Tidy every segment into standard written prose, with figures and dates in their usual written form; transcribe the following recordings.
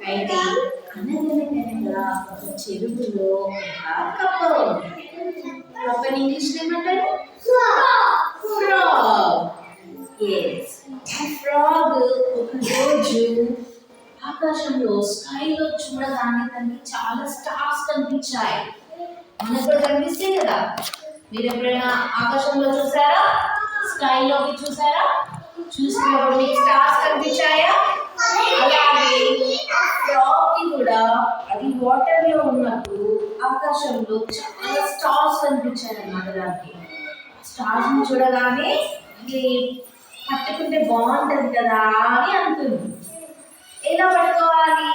అయితే అనగనగా ఒక చెరువులో ఒక కప్ప ఉంది. కప్పని ఇంగ్లీష్ ఏమంటారు? ఫ్రాగ్. ఎస్, ఫ్రాగ్ ఒకరోజు ఆకాశంలో స్కైలో చూడగానే తనకి చాలా స్టార్స్ కనిపించాయి. మనకు కూడా కనిపిస్తాయి కదా. మీరు ఎప్పుడైనా ఆకాశంలో చూసారా? స్కైలోకి చూసారా? చూసినప్పుడు మీకు స్టార్స్ కనిపించాయా? అలాగే ఫ్రాగ్ కి కూడా అది వాటర్ లో ఉన్నప్పుడు ఆకాశంలో చాలా స్టార్స్ కనిపించాయి అన్నమాట. దానికి స్టార్స్ ని చూడగానే ఇది పట్టుకుంటే బాగుంటది కదా అని అనుకుంది. ఎలా పట్టుకోవాలి?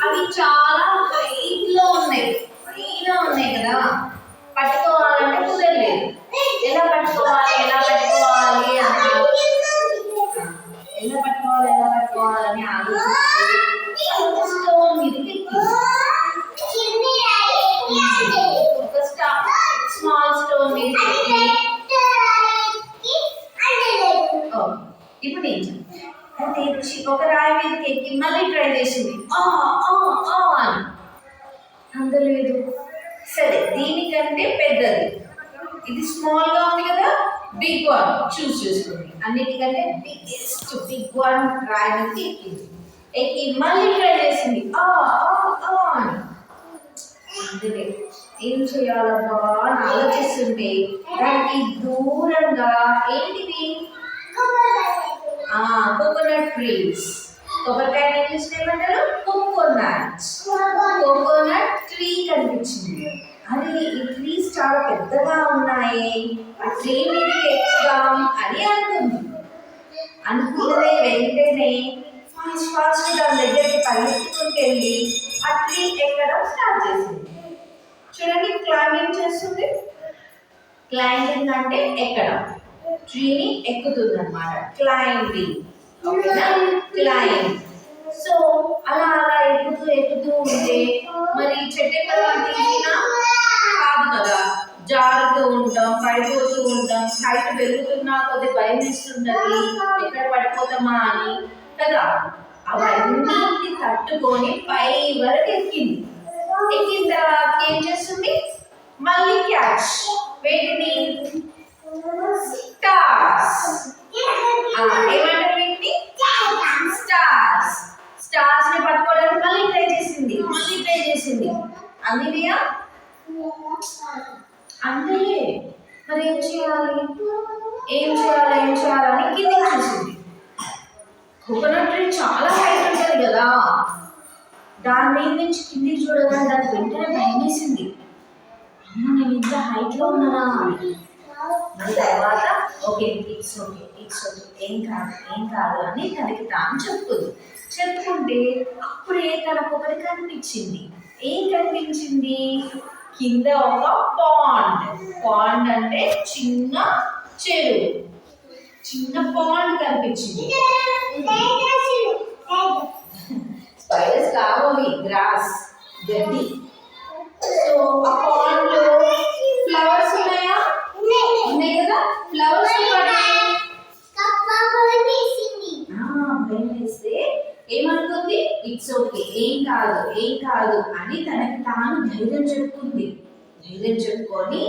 అవి చాలా హైట్ లో ఉన్నాయి, పైన ఉన్నాయి కదా. పట్టుకోవాలంటే కుదరలేదు. ఎలా పట్టుకోవాలి ఎలా పట్టుకోవాలి అని ఆలోచిస్తూ స్టోన్ మీదకి ఒక స్మాల్ స్టోన్ మీదకి ఇప్పుడు ఏం అంటే ఒక రాయి మీదకి ఎక్కి మళ్ళీ ట్రై చేసింది. అందలేదు. సరే, దీనికంటే పెద్దది, ఇది స్మాల్ గా ఉంది కదా, బిగ్ వన్ చూస్ చేసుకోండి. అన్నిటికంటే బిగ్గెస్ట్ బిగ్ వన్ రాయి మీదకి ఎక్కింది. ఎక్కి మళ్ళీ ట్రై చేసింది. అందుకే ఏం చేయాలబ్బా అని ఆలోచిస్తుంటే దానికి దూరంగా ఏంటివి కోకోనట్ ట్రీస్. కొబ్బరికాయ ఇంగ్లీష్ ఏమంటారు? కోకోనట్ ట్రీ కనిపించింది. అది ఈ ట్రీస్ చాలా పెద్దగా ఉన్నాయి, ఆ ట్రీ మీదకి ఎక్కుదాం అని అనుకున్నదే వెంటనే ఫాస్ట్ దాని దగ్గరికి పరిగెత్తుకుంటూ వెళ్ళి ఆ ట్రీ ఎక్కడం స్టార్ట్ చేసింది. చూడండి, క్లైంబింగ్ చేస్తుంది. క్లైంబింగ్ అంటే ఎక్కడం, ట్రీని ఎక్కుతుంది అన్నమాట. క్లైంబింగ్, ఓకేనా? క్లైంబ్. సో అలా ఎక్కుతూ ఉంటే మరి చెట్టు ఎక్కడానికి కాదు కదా, జారుతూ ఉంటాం, పడిపోతూ ఉంటాం. హైట్ పెరుగుతున్నా కొద్ది భయం ఇస్తుంటది, ఎక్కడ పడిపోతామా అని కదా. అవన్నీ తట్టుకొని పై వరకు ఎక్కింది. ఎక్కిన తర్వాత ఏం చేస్తుంది? మళ్ళీ క్యాచ్. వేటిని? స్టార్స్. ఏమంటారు వీటిని? స్టార్స్. స్టార్స్ ని పట్టుకోవడానికి మళ్ళీ ట్రై చేసింది. అందినయా? అంతే. మరి ఏం చేయాలి అని కిందికి చూసింది. కోకోనట్ ట్రీ చాలా హైట్ ఉంటుంది కదా, దాని మీద నుంచి కిందికి చూడగానే దానికి వెంటనే భయం వేసింది. అమ్మ, నేను ఇంత హైట్ లో ఉన్నానా అని. దాని తర్వాత ఓకే ఇట్స్ ఓకే ఏం కాదు అని తనకి తాను చెప్పుకుంటే అప్పుడే తనకు ఒకటి కనిపించింది. ఏం కనిపించింది? కింద ఒక పాండ్ అంటే చిన్న చెరువు, చిన్న పాండ్ కనిపించింది. స్పైడర్స్ కావాలి, గ్రాస్, గడ్డి. సో ఆ పాండ్ లో ఫ్లవర్స్ ఉన్నాయా? ఉన్నాయి కదా. ఫ్లవర్స్ భయం వేస్తే ఏమనుకుంది? ఇట్స్ ఓకే, ఏం కాదు అని తనకి తాను ధైర్యం చెప్పుకొని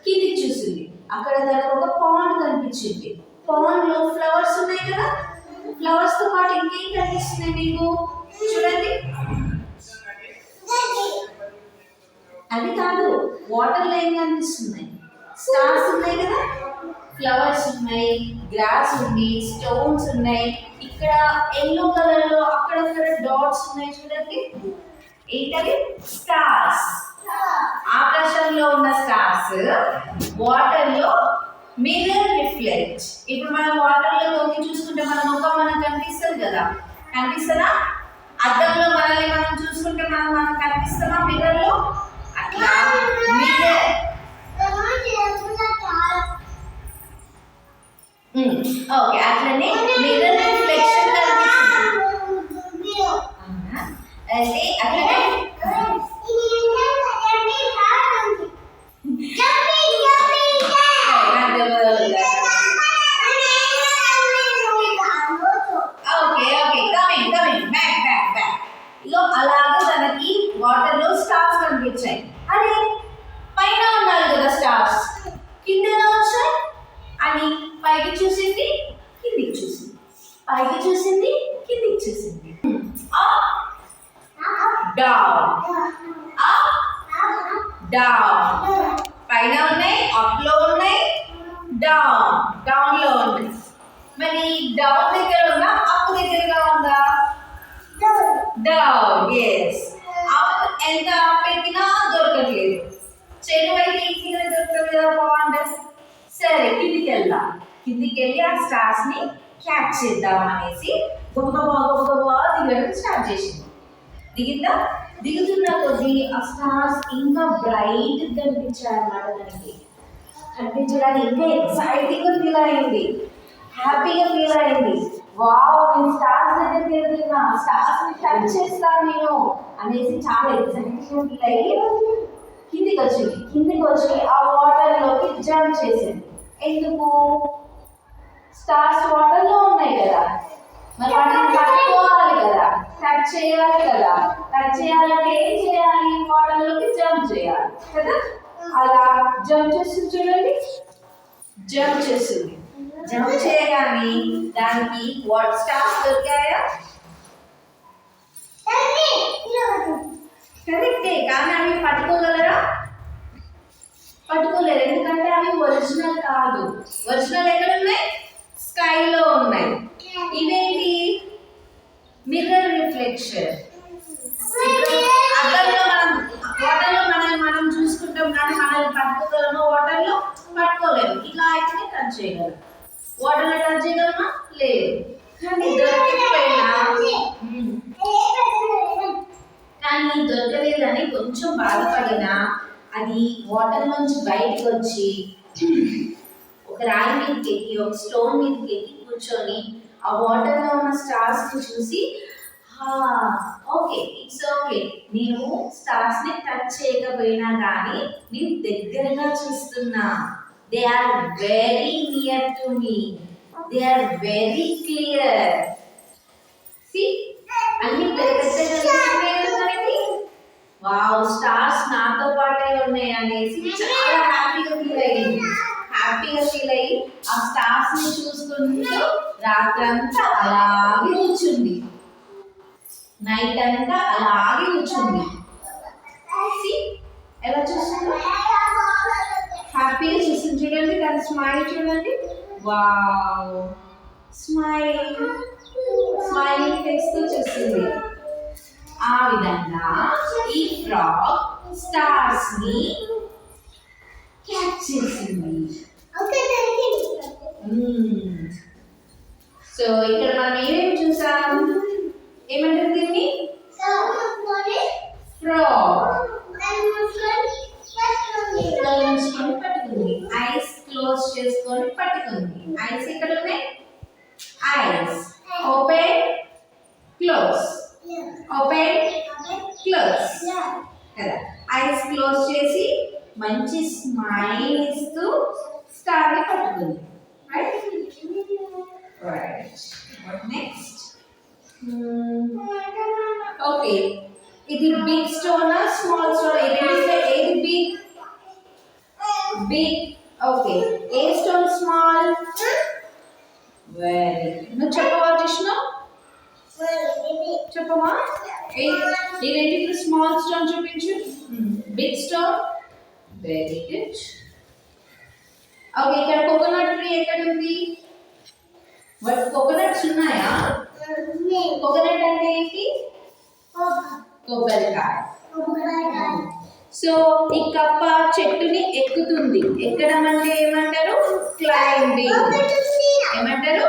కిందికి చూసింది. అక్కడ తనకు ఒక పాండ్ కనిపించింది. పాండ్ లో ఫ్లవర్స్ ఉన్నాయి కదా. ఫ్లవర్స్ తో పాటు ఇంకేం కనిపిస్తున్నాయి మీకు? చూడండి, అది కాదు, వాటర్ లో ఏం కనిపిస్తున్నాయి? స్టార్స్ ఉన్నాయి కదా, ఫ్లవర్స్ ఉన్నాయి, గ్రాస్ ఉంది, స్టోన్స్ ఉన్నాయి. ఇక్కడ ఎల్లో కలర్ లో అక్కడక్కడ డాట్స్ ఉన్నాయి. చూడండి, ఏంటవి? స్టార్స్. ఆకాశంలో ఉన్న స్టార్స్ వాటర్ లో మిర్రర్ రిఫ్లెక్ట్. ఇప్పుడు మనం వాటర్ లో తొంగి చూసుకుంటే మన ముఖం మనకు కనిపిస్తుంది కదా, కనిపిస్తుందా? అద్దంలో మనల్ని మనం చూసుకుంటే మనం కనిపిస్తామా మిర్రర్ లో? అట్లా మిర్రర్. ఓకే, అట్లనే మిర్రర్ రిఫ్లెక్షన్ కనిపిస్తుంది. అయితే అట్లనే ఓకే కమింగ్ చూసింది కిందికి చూసింది డౌన్ డౌన్ పైన ఉన్నాయి అప్ లో ఉన్నాయి డౌన్ లో ఉన్నాయి మరి డౌన్ దగ్గర ఉందా అప్ దగ్గరగా ఉందా డౌన్ ఎస్ అప్ ఎంత అప్ ఎక్కినా దొరకట్లేదు చెరువు అయితే ఈజీగా దొరుకుతుంది కదా పాండ్ సరే కిందికి వెళ్దాం కిందికి వెళ్ళి ఆ స్టార్స్ ని క్యాచ్ చేద్దాం అనేసి గొప్ప దిగడం స్టార్ట్ చేసింది దిగిందా దిగుతున్న కొద్దీ ఆ స్టార్స్ ఇంకా బ్రైట్ కనిపించాయి అన్నమాట దానికి కనిపించడానికి ఇంకా ఎక్సైటింగ్ గా ఫీల్ అయింది హ్యాపీగా ఫీల్ అయింది వావ్ నేను స్టార్స్ దగ్గరికి వెళ్తున్నా స్టార్స్ ని టచ్ చేస్తాను నేను అనేసి చాలా ఎక్సైటింగ్ గా ఫీల్ అయ్యి కిందికి వచ్చి ఆ వాటర్ లోకి జంప్ చేసింది ఎందుకు స్టార్స్ వాటర్ లో ఉన్నాయి కదా మరి వాటిని పట్టుకోవాలి కదా టచ్ చేయాలి కదా టచ్ చేయాలంటే ఏం చేయాలి వాటర్ లోకి జంప్ చేయాలి కదా అలా జంప్ చేస్తుంది చూడండి జంప్ చేస్తుంది జంప్ చేయగానే దానికి వాట్ స్టార్స్ దొరికాయా కరెక్టే కానీ అవి పట్టుకోగలరా పట్టుకోలేరు ఎందుకంటే అవి ఒరిజినల్ కాదు ఒరిజినల్ ఎక్కడ ఉన్నాయి స్కైలో ఉన్నాయి ఇవేంటి మిర్రర్ రిఫ్లెక్షన్ అద్దంలో మనం వాటర్లో మనం చూసుకుంటాం కానీ మనల్ని పట్టుకోగలమా వాటర్లో పట్టుకోలేము ఇలా అయితే టచ్ చేయగలం వాటర్లో టచ్ చేయగలమా లేదు కానీ దొరకలేదని కొంచెం బాధపడినా అది వాటర్ నుంచి బయటకు వచ్చి ఒక రాయి మీదకి ఎక్కి ఒక స్టోన్ మీదకి ఎక్కి కూర్చొని ఆ వాటర్ లో ఉన్న స్టార్స్ ని చూసి ఓకే ఇట్స్ ఓకే నేను స్టార్స్ ని టచ్ చేయకపోయినా కానీ నేను దగ్గరగా చూస్తున్నా they are very near to me they are very clear see అన్ని పెద్దగా వావ్ స్టార్స్ నాతో పాటే ఉన్నాయి అనేసి చాలా హ్యాపీగా ఫీల్ అయ్యి ఆ స్టార్స్ ని చూసుకుంటూ రాత్రంతా అలాగే కూర్చుంది నైట్ అంతా అలాగే కూర్చుంది ఎలా చూస్తుందో హ్యాపీగా చూస్తుంది చూడండి దాని స్మైల్ చూడండి వావ్ స్మైలింగ్ ఫేస్ తో చూస్తుంది ఆ విధంగా ఈ ఫ్రాగ్ స్టార్స్ ని క్యాచ్ చేసింది సో ఇక్కడ మనం ఏమేమి చూసాం ఏమంటారు దీన్ని ఫ్రాగ్ పట్టుకుంది ఐస్ క్లోజ్ చేసుకొని పట్టుకుంది ఐస్ ఎక్కడ ఉన్నాయి eyes open close open close కదా ఐస్ క్లోజ్ చేసి మంచి స్మైల్ ఇస్తూ స్టార్ ని పట్టుకుంది రైట్ వాట్ నెక్స్ట్ ఓకే ఇది బిగ్ స్టోన్ స్మాల్ స్టోన్ ఏది బిగ్ ఓకే ఏ స్టోన్ స్మాల్ వెరీ నువ్వు చెప్పవా జిష్ణు చెప్పవా ఇదేంటి స్మాల్ స్టోన్ చూపించు big stone very good okay ఇక్కడ కోకోనట్ ట్రీ ఎక్కడ ఉంది కోకోనట్స్ ఉన్నాయా కోకోనట్ అంటే ఏంటి కొబ్బరికాయ సో ఈ కప్ప చెట్టుని ఎక్కుతుంది ఎక్కడం అంటే ఏమంటారు క్లైంబింగ్ ఏమంటారు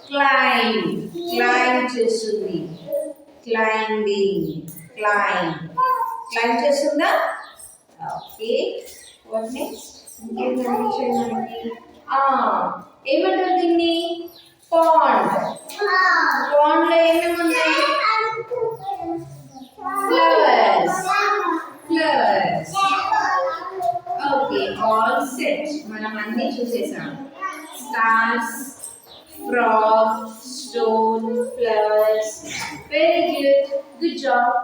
క్లైంబ్ చేస్తుంది క్లైంబింగ్ క్లైంబ్ చేస్తుందా ఓకే వాట్ నెక్స్ట్ ఏమంటారు దీన్ని పాండ్ లో ఏమేమి ఉన్నాయి ఫ్లవర్స్ ఓకే ఆల్ సెట్ మనం అన్ని చూసేసాం stars frog stone flowers very good job